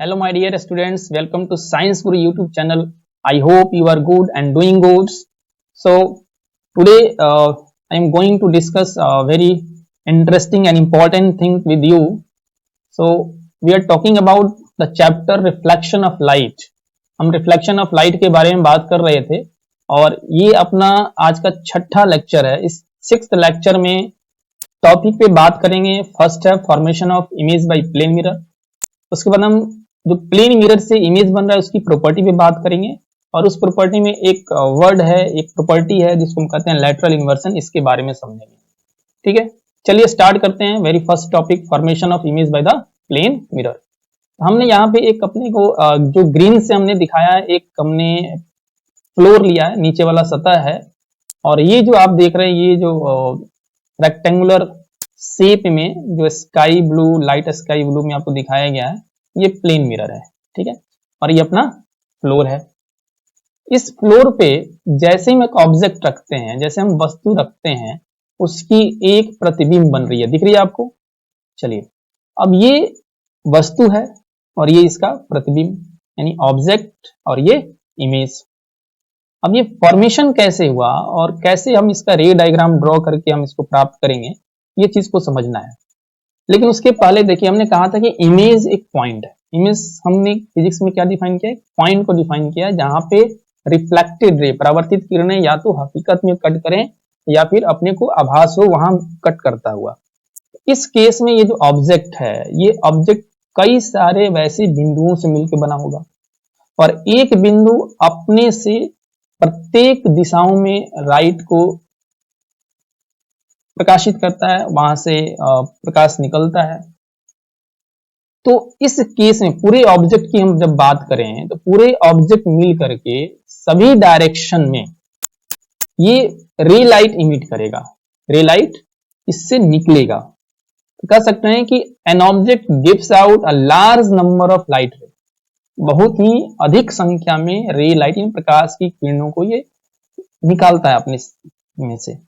Hello, my dear students. Welcome to Science Guru YouTube channel. I hope you are good and doing good. So, today I am going to discuss a very interesting and important thing with you. So, we are talking about the chapter Reflection of Light. हम reflection of light के बारे में बात कर रहे थे और ये अपना आज का छठा लेक्चर है। इस सिक्स्थ लेक्चर में टॉपिक पे बात करेंगे। फर्स्ट है formation of image by plane mirror. उसके बाद हम जो प्लेन मिरर से इमेज बन रहा है उसकी प्रॉपर्टी पे बात करेंगे और उस प्रॉपर्टी में एक वर्ड है, एक प्रॉपर्टी है जिसको हम कहते हैं लैटरल इन्वर्सन। इसके बारे में समझेंगे। ठीक है, चलिए स्टार्ट करते हैं। Very first topic, formation of image by the plane mirror. हमने यहाँ पे एक अपने को जो ग्रीन से हमने दिखाया है, एक हमने फ्लोर लिया है, नीचे वाला सतह है और ये जो आप देख रहे हैं ये जो रेक्टेंगुलर शेप में जो sky blue, light sky blue में आपको दिखाया गया है, ये प्लेन मिरर है। ठीक है, और ये अपना फ्लोर है। इस फ्लोर पे जैसे हम एक ऑब्जेक्ट रखते हैं, जैसे हम वस्तु रखते हैं, उसकी एक प्रतिबिंब बन रही है, दिख रही है आपको। चलिए, अब ये वस्तु है और ये इसका प्रतिबिंब यानी ऑब्जेक्ट और ये इमेज। अब ये फॉर्मेशन कैसे हुआ और कैसे हम इसका रे डायग्राम ड्रॉ करके हम इसको प्राप्त करेंगे, ये चीज को समझना है। लेकिन उसके पहले देखिए, हमने कहा था कि इमेज एक पॉइंट है। इमेज हमने फिजिक्स में क्या डिफाइन किया है? पॉइंट को डिफाइन किया है जहां पे रिफ्लेक्टेड रे, परावर्तित किरणें या तो हकीकत में कट करें या फिर अपने को आभास हो वहां कट करता हुआ। इस केस में ये जो ऑब्जेक्ट है, ये ऑब्जेक्ट कई सारे वैसे बिंदुओं से मिलकर बना होगा और एक बिंदु अपने से प्रत्येक दिशाओं में राइट को प्रकाशित करता है, वहां से प्रकाश निकलता है। तो इस केस में पूरे ऑब्जेक्ट की हम जब बात करें तो पूरे ऑब्जेक्ट मिल करके सभी डायरेक्शन में ये रे लाइट इमिट करेगा, रे लाइट इससे निकलेगा। तो कह सकते हैं कि an object gives out a large number of light रे, बहुत ही अधिक संख्या में रे लाइट यानी प्रकाश की किरणों को ये निकालता है अपने में से।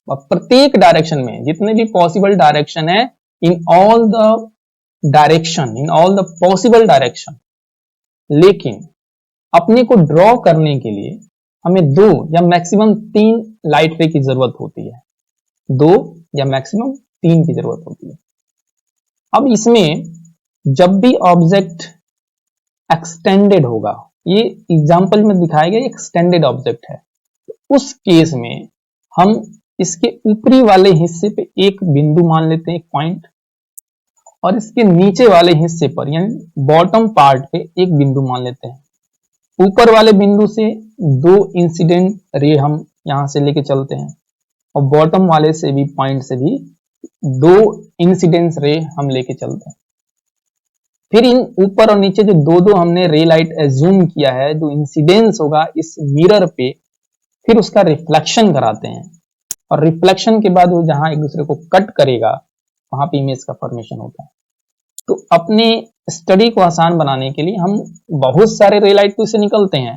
प्रत्येक डायरेक्शन में, जितने भी पॉसिबल डायरेक्शन है, in all the direction, in all the possible direction. लेकिन अपने को ड्रॉ करने के लिए हमें 2 या मैक्सिमम 3 लाइट रे की जरूरत होती है। 2 या मैक्सिमम 3 की जरूरत होती है। अब इसमें जब भी ऑब्जेक्ट एक्सटेंडेड होगा, ये एग्जाम्पल में दिखाया गया एक्सटेंडेड ऑब्जेक्ट है, तो उस केस में हम इसके ऊपरी वाले हिस्से पे एक बिंदु मान लेते हैं, एक पॉइंट, और इसके नीचे वाले हिस्से पर यानी बॉटम पार्ट पे एक बिंदु मान लेते हैं। ऊपर वाले बिंदु से 2 इंसिडेंट रे हम यहां से लेके चलते हैं और बॉटम वाले से भी, पॉइंट से भी 2 इंसिडेंस रे हम लेके चलते हैं। फिर इन ऊपर और नीचे जो 2 हमने रे लाइट एज्यूम किया है, जो इंसिडेंस होगा इस मिरर पे, फिर उसका रिफ्लेक्शन कराते हैं और रिफ्लेक्शन के बाद वो जहां एक दूसरे को कट करेगा वहां पे इमेज का फॉर्मेशन होता है। तो अपने स्टडी को आसान बनाने के लिए हम बहुत सारे रे लाइट तो इससे निकलते हैं,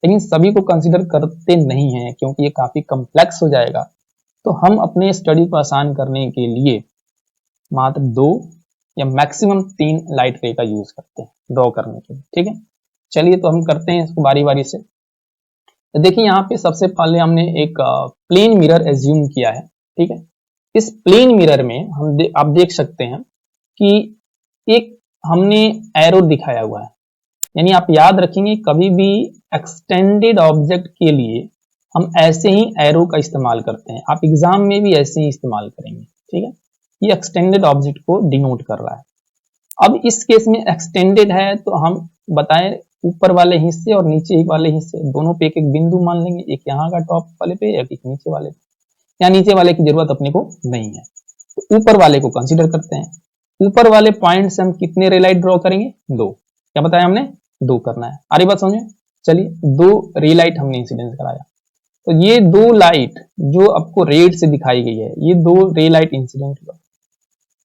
लेकिन सभी को कंसीडर करते नहीं हैं क्योंकि ये काफी कॉम्प्लेक्स हो जाएगा। तो हम अपने स्टडी को आसान करने के लिए मात्र 2 या मैक्सिमम 3 लाइट रे का यूज करते हैं ड्रॉ करने के लिए। ठीक है, चलिए तो हम करते हैं इसको बारी बारी से। तो देखिए, यहाँ पे सबसे पहले हमने एक प्लेन मिरर एज्यूम किया है। ठीक है, इस प्लेन मिरर में हम आप देख सकते हैं कि एक हमने एरो दिखाया हुआ है, यानी आप याद रखेंगे कभी भी एक्सटेंडेड ऑब्जेक्ट के लिए हम ऐसे ही एरो का इस्तेमाल करते हैं। आप एग्जाम में भी ऐसे ही इस्तेमाल करेंगे। ठीक है, ये एक्सटेंडेड ऑब्जेक्ट को डिनोट कर रहा है। अब इस केस में एक्सटेंडेड है तो हम बताएं ऊपर वाले हिस्से और नीचे वाले हिस्से दोनों पे एक एक बिंदु मान लेंगे, एक यहाँ का टॉप वाले पे, एक नीचे वाले पे। या नीचे वाले की जरूरत अपने को नहीं है, तो ऊपर वाले को कंसीडर करते हैं। ऊपर वाले पॉइंट से हम कितने रे लाइट ड्रॉ करेंगे? 2। क्या बताया हमने? 2 करना है। अरे बात समझे। चलिए, 2 रे लाइट हमने इंसिडेंस कराया, तो ये 2 लाइट जो आपको रेड से दिखाई गई है, ये 2 रे लाइट इंसिडेंट हुआ।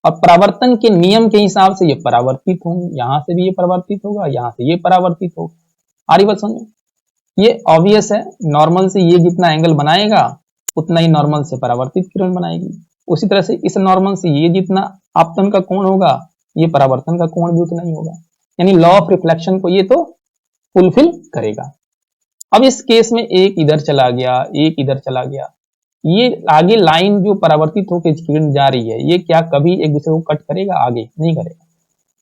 और परावर्तन के नियम के हिसाब से ये परावर्तित होंगे, यहां से भी ये परावर्तित होगा, यहां से ये परावर्तित होगा। आरी बात समझो, ये ऑब्वियस है। नॉर्मल से ये जितना एंगल बनाएगा उतना ही नॉर्मल से परावर्तित किरण बनाएगी। उसी तरह से इस नॉर्मल से ये जितना आपतन का कोण होगा, ये परावर्तन का कोण भी उतना ही होगा। यानी लॉ ऑफ रिफ्लेक्शन को ये तो फुलफिल करेगा। अब इस केस में एक इधर चला गया, एक इधर चला गया, ये आगे लाइन जो परावर्तित होकर किरण जा रही है, ये क्या कभी एक दूसरे को कट करेगा? आगे नहीं करेगा।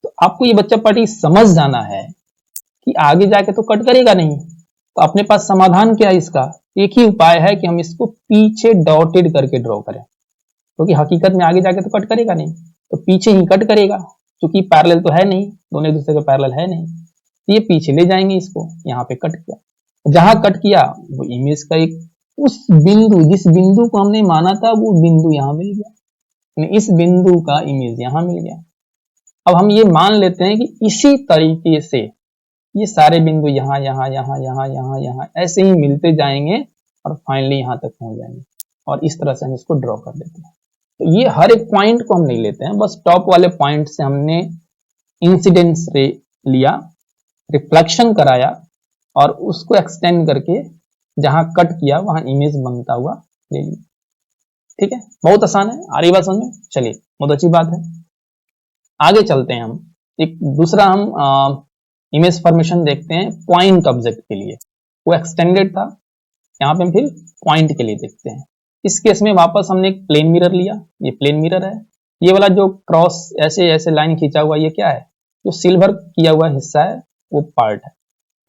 तो आपको ये बच्चा पार्टी समझ जाना है कि आगे जाके तो कट करेगा नहीं। तो अपने पास समाधान क्या है इसका? एक ही उपाय है कि हम इसको पीछे डॉटेड करके ड्रॉ करें, क्योंकि हकीकत में आगे जाके तो कट करेगा नहीं, तो पीछे ही कट करेगा, क्योंकि पैरेलल तो है नहीं, दोनों एक दूसरे के पैरेलल है नहीं। तो ये पीछे ले जाएंगे इसको, यहाँ पे कट किया, जहां कट किया वो इमेज का एक उस बिंदु, जिस बिंदु को हमने माना था वो बिंदु यहां मिल गया, इस बिंदु का इमेज यहां मिल गया। अब हम ये मान लेते हैं कि इसी तरीके से ये सारे बिंदु यहाँ यहाँ यहाँ यहाँ यहाँ यहाँ ऐसे ही मिलते जाएंगे और फाइनली यहाँ तक पहुंच जाएंगे, और इस तरह से हम इसको ड्रॉ कर देते हैं। तो ये हर एक पॉइंट को हम नहीं लेते हैं, बस टॉप वाले पॉइंट से हमने इंसिडेंस रे लिया, रिफ्लेक्शन कराया और उसको एक्सटेंड करके जहां कट किया वहां इमेज बनता हुआ ले लिया। ठीक है, बहुत आसान है, आ रही बात समझ में? चलिए, बहुत अच्छी बात है। आगे चलते हैं, हम एक दूसरा हम इमेज फॉर्मेशन देखते हैं पॉइंट ऑब्जेक्ट के लिए। वो एक्सटेंडेड था, यहाँ पे हम फिर पॉइंट के लिए देखते हैं। इस केस में वापस हमने एक प्लेन मिरर लिया, ये प्लेन मिरर है। ये वाला जो क्रॉस ऐसे ऐसे लाइन खींचा हुआ ये क्या है? जो सिल्वर किया हुआ हिस्सा है वो पार्ट है,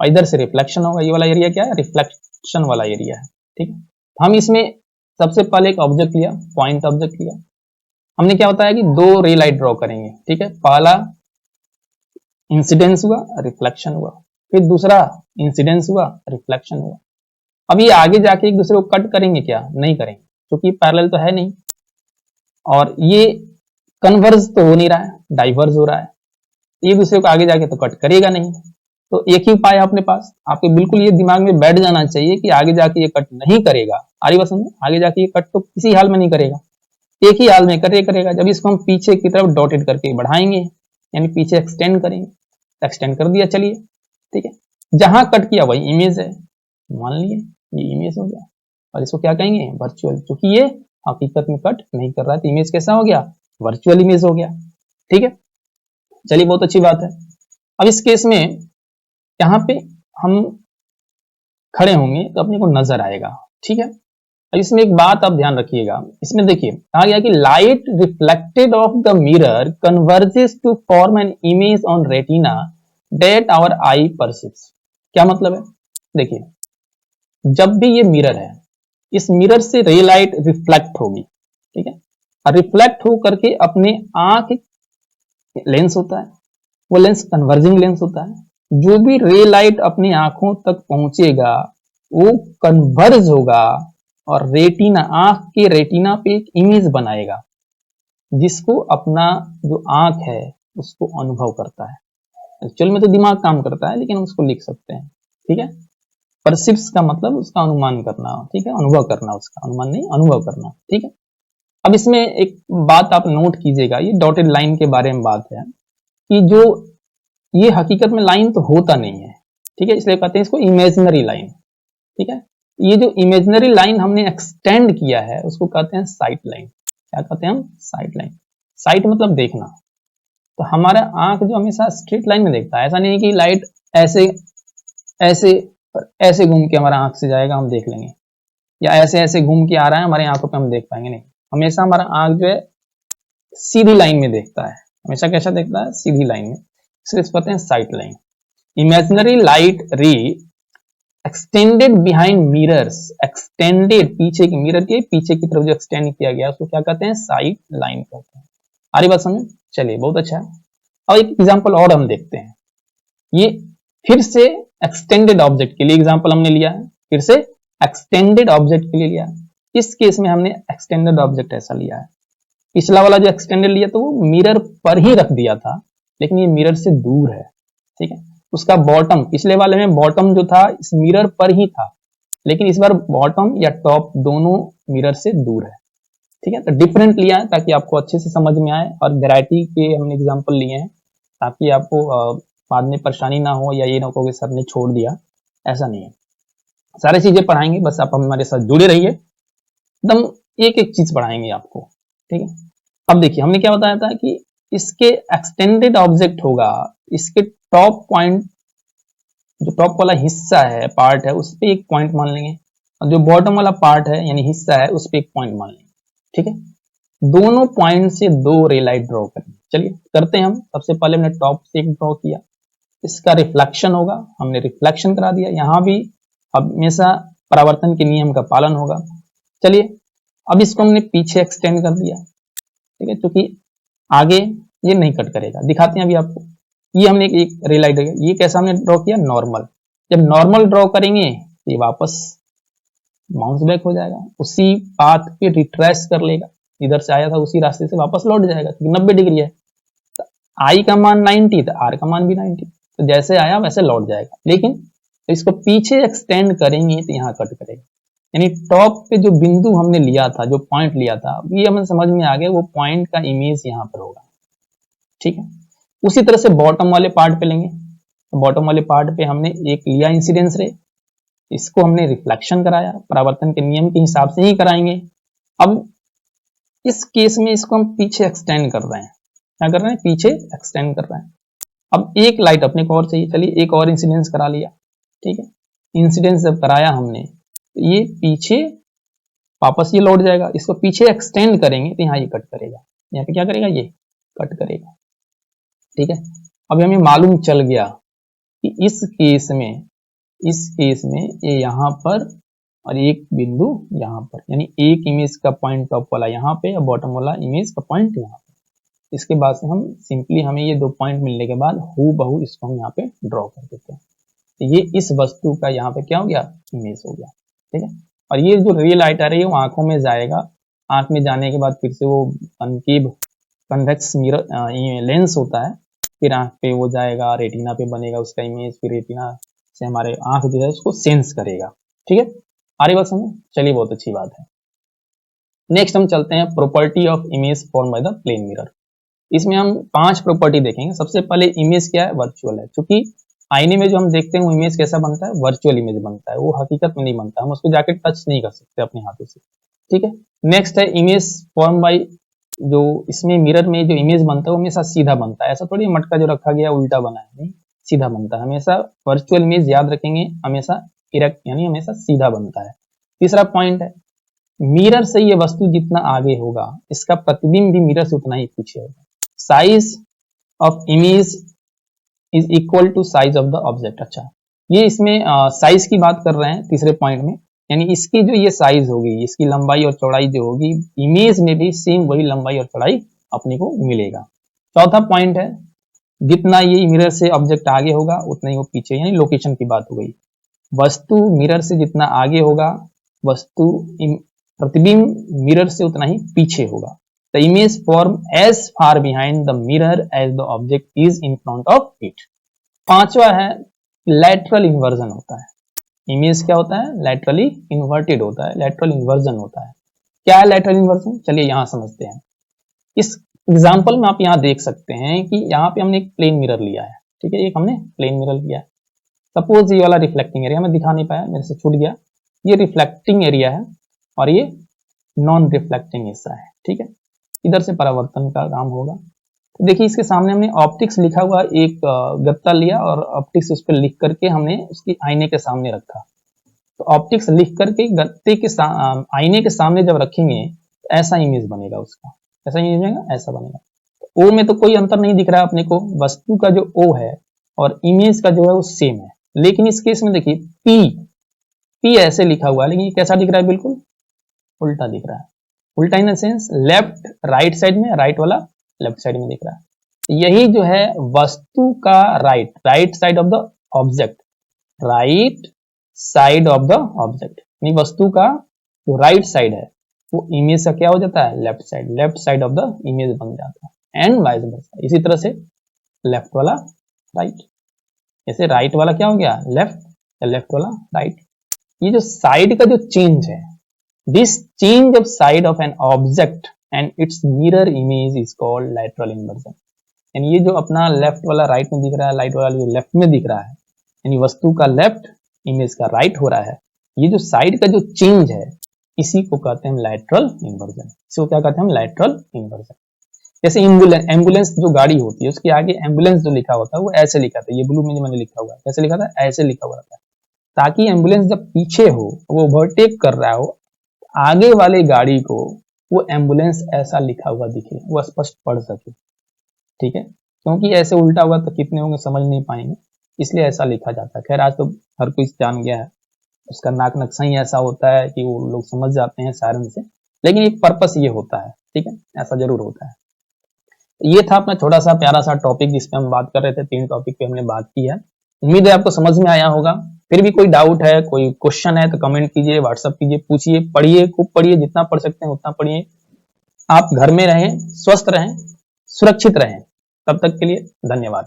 और इधर से रिफ्लेक्शन होगा। ये वाला एरिया क्या है? रिफ्लेक्शन वाला एरिया है। ठीक है, हम इसमें सबसे पहले एक ऑब्जेक्ट लिया, पॉइंट ऑब्जेक्ट लिया। हमने क्या होता है कि दो रे लाइट ड्रॉ करेंगे। ठीक है, पहला इंसिडेंस हुआ, रिफ्लेक्शन हुआ, फिर दूसरा इंसिडेंस हुआ, रिफ्लेक्शन हुआ। अब ये आगे जाके एक दूसरे को कट करेंगे क्या? नहीं करेंगे, क्योंकि पैरेलल तो है नहीं, और ये कन्वर्ज तो हो नहीं रहा है, डाइवर्ज हो रहा है। एक दूसरे को आगे जाके तो कट करेगा नहीं। तो एक ही उपाय है अपने पास, आपके बिल्कुल ये दिमाग में बैठ जाना चाहिए कि आगे जाके ये कट नहीं करेगा। आरी बात समझे? आगे जाके ये कट तो किसी हाल में नहीं करेगा, एक ही हाल में करेगा जब इसको हम पीछे की तरफ डॉटेड करके बढ़ाएंगे, यानी पीछे एक्सटेंड करेंगे। एक्सटेंड कर दिया, चलिए ठीक है, जहां कट किया वही इमेज है, मान लिए ये इमेज हो गया। और इसको क्या कहेंगे? वर्चुअल, क्योंकि ये हकीकत में कट नहीं कर रहा है, तो इमेज कैसा हो गया? वर्चुअल इमेज हो गया। ठीक है, चलिए बहुत अच्छी बात है। अब इस केस में यहाँ पे हम खड़े होंगे तो अपने को नजर आएगा। ठीक है, अब इसमें एक बात आप ध्यान रखिएगा, इसमें देखिए कहा गया कि light reflected off the mirror converges to form an image on retina that our eye perceives. क्या मतलब है? देखिए, जब भी ये मिरर है, इस मिरर से रे लाइट रिफ्लेक्ट होगी। ठीक है, और रिफ्लेक्ट हो करके अपने आंख लेंस होता है, वो लेंस कन्वर्जिंग लेंस होता है। जो भी रे लाइट अपनी आंखों तक पहुंचेगा वो कन्वर्ज होगा और रेटिना, आंख के रेटिना पे एक इमेज बनाएगा, जिसको अपना जो आंख है उसको अनुभव करता है। एक्चुअल में तो दिमाग काम करता है, लेकिन हम उसको लिख सकते हैं। ठीक है, परसिप्स का मतलब उसका अनुमान करना। ठीक है, अनुभव करना, उसका अनुमान नहीं, अनुभव करना। ठीक है, अब इसमें एक बात आप नोट कीजिएगा, ये डॉटेड लाइन के बारे में बात है कि जो ये हकीकत में लाइन तो होता नहीं है। ठीक है, इसलिए कहते हैं इसको इमेजिनरी लाइन। ठीक है, ये जो इमेजिनरी लाइन हमने एक्सटेंड किया है उसको कहते हैं साइट लाइन। क्या कहते हैं हम? Site line. साइट मतलब देखना। तो हमारा आंख जो हमेशा स्ट्रेट लाइन में देखता है, ऐसा नहीं है कि लाइट ऐसे ऐसे ऐसे घूम के हमारा आंख से जाएगा हम देख लेंगे, या ऐसे ऐसे घूम के आ रहा है हमारे आंखों पे हम देख पाएंगे, नहीं। हमेशा हमारा आंख जो है सीधी लाइन में देखता है, हमेशा कैसा देखता है? सीधी लाइन में, इसलिए इसको कहते हैं साइट लाइन। इमेजिनरी लाइट रे एक्सटेंडेड बिहाइंड मिरर्स, एक्सटेंडेड पीछे की, मिरर के पीछे की तरफ जो एक्सटेंड किया गया उसको क्या कहते हैं? साइट लाइन कहते हैं। आ रही बात समझ? चलिए बहुत अच्छा है। और एक एग्जांपल और हम देखते हैं, ये फिर से एक्सटेंडेड ऑब्जेक्ट के लिए एग्जांपल हमने लिया है, फिर से एक्सटेंडेड ऑब्जेक्ट के लिए लिया है। इस केस में हमने एक्सटेंडेड ऑब्जेक्ट ऐसा लिया है। पिछला वाला जो एक्सटेंडेड लिया तो वो मिरर पर ही रख दिया था, लेकिन ये मिरर से दूर है। ठीक है, उसका बॉटम, पिछले वाले में बॉटम जो था इस मिरर पर ही था, लेकिन इस बार बॉटम या टॉप दोनों मिरर से दूर है। ठीक है, तो डिफरेंट लिया है ताकि आपको अच्छे से समझ में आए, और वैरायटी के हमने एग्जांपल लिए हैं ताकि आपको बाद में परेशानी ना हो, या ये ना हो कि सर ने छोड़ दिया, ऐसा नहीं है। सारी चीजें पढ़ाएंगे, बस आप हमारे साथ जुड़े रहिए, एकदम एक एक चीज पढ़ाएंगे आपको। ठीक है, अब देखिए हमने क्या बताया था कि इसके एक्सटेंडेड ऑब्जेक्ट होगा, इसके टॉप पॉइंट, जो टॉप वाला हिस्सा है, पार्ट है, उस पे एक पॉइंट मान लेंगे, और जो बॉटम वाला पार्ट है यानी हिस्सा है उस पे एक पॉइंट मान लेंगे। ठीक है, दोनों पॉइंट से दो रे लाइट ड्रॉ करेंगे। चलिए करते हैं हम। सबसे पहले हमने टॉप से एक ड्रॉ किया, इसका रिफ्लेक्शन होगा, हमने रिफ्लेक्शन करा दिया। यहां भी हमेशा परावर्तन के नियम का पालन होगा। चलिए अब इसको हमने पीछे एक्सटेंड कर दिया। ठीक है, क्योंकि आगे ये नहीं कट करेगा, दिखाते हैं अभी आपको। ये हमने एक रे लाइट, ये कैसा हमने ड्रॉ किया, नॉर्मल। जब नॉर्मल ड्रॉ करेंगे तो ये वापस बाउंस बैक हो जाएगा, उसी पाथ पे रिट्रेस कर लेगा, इधर से आया था उसी रास्ते से वापस लौट जाएगा, क्योंकि 90 डिग्री है। तो आई का मान 90 तो आर का मान भी 90, तो जैसे आया वैसे लौट जाएगा। लेकिन तो इसको पीछे एक्सटेंड करेंगे तो यहाँ कट करेगा, यानी टॉप पे जो बिंदु हमने लिया था, जो पॉइंट लिया था, ये हमें समझ में आ गया, वो पॉइंट का इमेज यहाँ पर होगा। ठीक है, उसी तरह से बॉटम वाले पार्ट पे लेंगे। बॉटम वाले पार्ट पे हमने एक लिया इंसिडेंस रे, इसको हमने रिफ्लेक्शन कराया, परावर्तन के नियम के हिसाब से ही कराएंगे। अब इस केस में इसको हम पीछे एक्सटेंड कर रहे हैं। क्या कर रहे हैं, पीछे एक्सटेंड कर रहे हैं। अब एक लाइट अपने को और चाहिए, चलिए एक और इंसिडेंस करा लिया। ठीक है, इंसिडेंस जब कराया हमने तो ये पीछे वापस ये लौट जाएगा, इसको पीछे एक्सटेंड करेंगे तो यहाँ ये कट करेगा, यहाँ पे क्या करेगा, ये कट करेगा। ठीक है, अभी हमें मालूम चल गया कि इस केस में ये यहाँ पर और एक बिंदु यहाँ पर, यानी एक इमेज का पॉइंट टॉप वाला यहाँ पे और बॉटम वाला इमेज का पॉइंट यहाँ पे। इसके बाद से हम सिंपली, हमें ये दो पॉइंट मिलने के बाद हूबहू इसको हम यहाँ पे ड्रॉ कर देते हैं। तो ये इस वस्तु का यहाँ पे क्या हो गया, इमेज हो गया। ठीक है, और ये जो रियल लाइट आ रही है वो आंखों में जाएगा, आंख में जाने के बाद फिर से वो कनकेव कन्वेक्स मिरर लेंस होता है, फिर आंख पे वो जाएगा, रेटिना पे बनेगा उसका इमेज, फिर रेटिना से हमारे आंख जो है उसको सेंस करेगा। ठीक है, आ रही बात समझ, चलिए बहुत अच्छी बात है। नेक्स्ट हम चलते हैं property of image form by the plane mirror. इसमें हम 5 प्रॉपर्टी देखेंगे। सबसे पहले इमेज क्या है, वर्चुअल है, क्योंकि आईने में जो हम देखते हैं वो इमेज कैसा बनता है, वर्चुअल इमेज बनता है, वो हकीकत में नहीं बनता, हम उसको जाके टच नहीं कर सकते अपने हाथों से। ठीक है, नेक्स्ट है इमेज फॉर्म बाय, जो इसमें मिरर में जो इमेज बनता है वो हमेशा सीधा बनता है, ऐसा थोड़ी मटका जो रखा गया उल्टा बना है, नहीं, सीधा बनता है हमेशा। वर्चुअल इमेज याद रखेंगे, हमेशा इरेक्ट यानी हमेशा सीधा बनता है। तीसरा पॉइंट है, मिरर से ये वस्तु जितना आगे होगा इसका प्रतिबिंब भी मिरर से उतना ही पीछे होगा। Size of image is equal to size of the object. अच्छा, ये इसमें साइज की बात कर रहे हैं तीसरे पॉइंट में, यानी इसकी जो ये साइज होगी, इसकी लंबाई और चौड़ाई जो होगी, इमेज में भी सेम वही लंबाई और चौड़ाई अपने को मिलेगा। चौथा पॉइंट है, जितना ये मिरर से ऑब्जेक्ट आगे होगा उतना ही वो पीछे, यानी लोकेशन की बात हो गई। वस्तु मिरर से जितना आगे होगा, वस्तु प्रतिबिंब मिरर से उतना ही पीछे होगा। The image form as far behind the mirror as the object is in front of it. पांचवा है, लैटरल इन्वर्जन होता है। इमेज क्या होता है, लैटरली इन्वर्टेड होता है, लैटरल इन्वर्जन होता है। क्या है लैटरल इन्वर्जन, चलिए यहां समझते हैं। इस एग्जाम्पल में आप यहाँ देख सकते हैं कि यहाँ पे हमने एक प्लेन मिरर लिया है। ठीक है, एक हमने प्लेन मिरर लिया है। सपोज ये वाला रिफ्लेक्टिंग एरिया मैं दिखा नहीं पाया, मेरे से छूट गया, ये रिफ्लेक्टिंग एरिया है और ये नॉन रिफ्लेक्टिंग हिस्सा है। ठीक है, इधर से परावर्तन का काम होगा। तो देखिए इसके सामने हमने ऑप्टिक्स लिखा हुआ एक गत्ता लिया और ऑप्टिक्स उस पर लिख करके हमने उसकी आईने के सामने रखा। तो ऑप्टिक्स लिख करके गत्ते के आईने के सामने जब रखेंगे तो ऐसा इमेज बनेगा उसका, ऐसा इमेज बनेगा, ऐसा बनेगा। ओ में तो कोई अंतर नहीं दिख रहा है अपने को, वस्तु का जो ओ है और इमेज का जो है वो सेम है। लेकिन इस केस में देखिए पी ऐसे लिखा हुआ है, लेकिन ये कैसा दिख रहा है, बिल्कुल उल्टा दिख रहा है। उल्टा in the sense left right side में, राइट वाला लेफ्ट साइड में दिख रहा है। यही जो है वस्तु का right side of the object, right side of the object, यानी वस्तु का जो राइट साइड है वो इमेज का क्या हो जाता है, left side of the image बन जाता है, एंड वाइस वर्सा। इसी तरह से लेफ्ट वाला राइट, जैसे राइट वाला क्या हो गया लेफ्ट, या लेफ्ट वाला राइट। ये जो साइड का जो चेंज है, this change of side of an object and it's mirror image is called lateral inversion. यानी ये जो अपना लेफ्ट वाला राइट में दिख रहा है, राइट वाला जो लेफ्ट में दिख रहा है, यानी वस्तु का लेफ्ट इमेज का राइट हो रहा है, ये जो साइड का जो चेंज है इसी को कहते हैं लैटरल इन्वर्जन। इसको क्या कहते हैं हम, लैटरल इन्वर्जन। जैसे एम्बुलेंस जो गाड़ी होती है उसके आगे एम्बुलेंस जो लिखा होता है वो ऐसे लिखा था, ये ब्लू में जो मैंने लिखा हुआ है कैसे लिखा था, ऐसे लिखा हुआ था, ताकि एम्बुलेंस जब पीछे हो, वो ओवरटेक कर रहा हो आगे वाले गाड़ी को, वो एम्बुलेंस ऐसा लिखा हुआ दिखे, वो स्पष्ट पढ़ सके। ठीक है, क्योंकि ऐसे उल्टा हुआ तो कितने होंगे समझ नहीं पाएंगे, इसलिए ऐसा लिखा जाता है। खैर आज तो हर कोई जान गया है, उसका नाक नक्शा ही ऐसा होता है कि वो लोग समझ जाते हैं सायरन से, लेकिन एक पर्पस ये होता है। ठीक है, ऐसा जरूर होता है। ये था अपना छोटा सा प्यारा सा टॉपिक जिसपे हम बात कर रहे थे, 3 टॉपिक पे हमने बात की है। उम्मीद है आपको समझ में आया होगा। फिर भी कोई डाउट है, कोई क्वेश्चन है तो कमेंट कीजिए, व्हाट्सअप कीजिए, पूछिए, पढ़िए, खूब पढ़िए, जितना पढ़ सकते हैं उतना पढ़िए। आप घर में रहें, स्वस्थ रहें, सुरक्षित रहें। तब तक के लिए धन्यवाद।